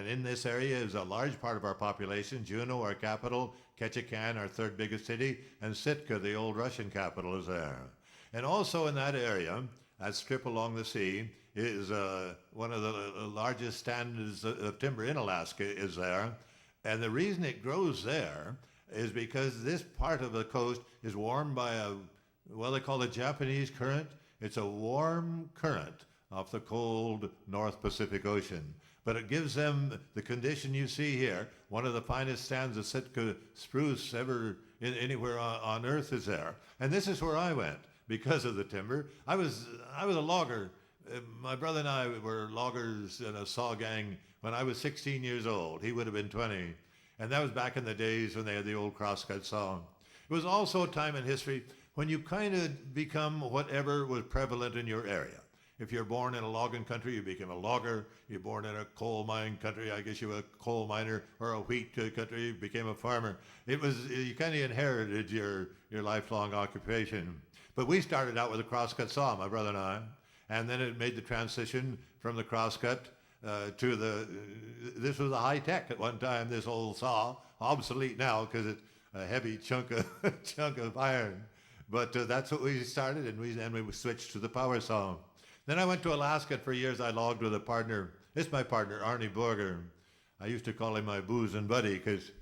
And in this area is a large part of our population. Juneau, our capital, Ketchikan, our third biggest city, and Sitka, the old Russian capital, is there. And also in that area, that strip along the sea, is one of the largest stands of timber in Alaska is there. And the reason it grows there is because this part of the coast is warmed by they call it Japanese current. It's a warm current off the cold North Pacific Ocean. But it gives them the condition you see here. One of the finest stands of Sitka spruce ever anywhere on Earth is there. And this is where I went because of the timber. I was a logger. My brother and I were loggers in a saw gang when I was 16 years old. He would have been 20. And that was back in the days when they had the old crosscut saw. It was also a time in history when you kind of become whatever was prevalent in your area. If you're born in a logging country, you become a logger. You're born in a coal mine country, I guess you were a coal miner, or a wheat country, you became a farmer. You kind of inherited your lifelong occupation. But we started out with a crosscut saw, my brother and I, and then it made the transition from the crosscut this was a high tech at one time, this old saw, obsolete now because it's a heavy chunk of iron. But that's what we started, and we switched to the power saw. Then I went to Alaska. For years I logged with a partner. This is my partner, Arnie Borger. I used to call him my boozing buddy because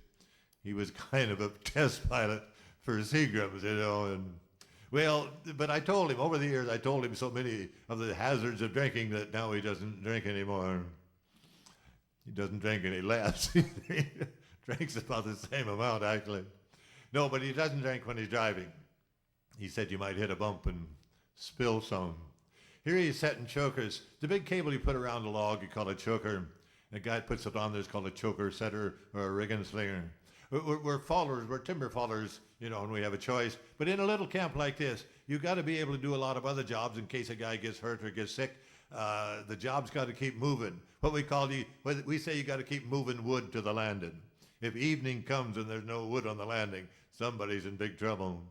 he was kind of a test pilot for Seagrams, but I told him, over the years, so many of the hazards of drinking that now he doesn't drink anymore. He doesn't drink any less. He drinks about the same amount, actually. No, but he doesn't drink when he's driving. He said you might hit a bump and spill some. Here he's setting chokers. The big cable you put around the log, you call a choker. The guy puts it on there, it's called a choker setter or a rigging slinger. We're fallers, we're timber fallers, and we have a choice. But in a little camp like this, you've got to be able to do a lot of other jobs in case a guy gets hurt or gets sick. The job's got to keep moving. We say you got to keep moving wood to the landing. If evening comes and there's no wood on the landing, somebody's in big trouble.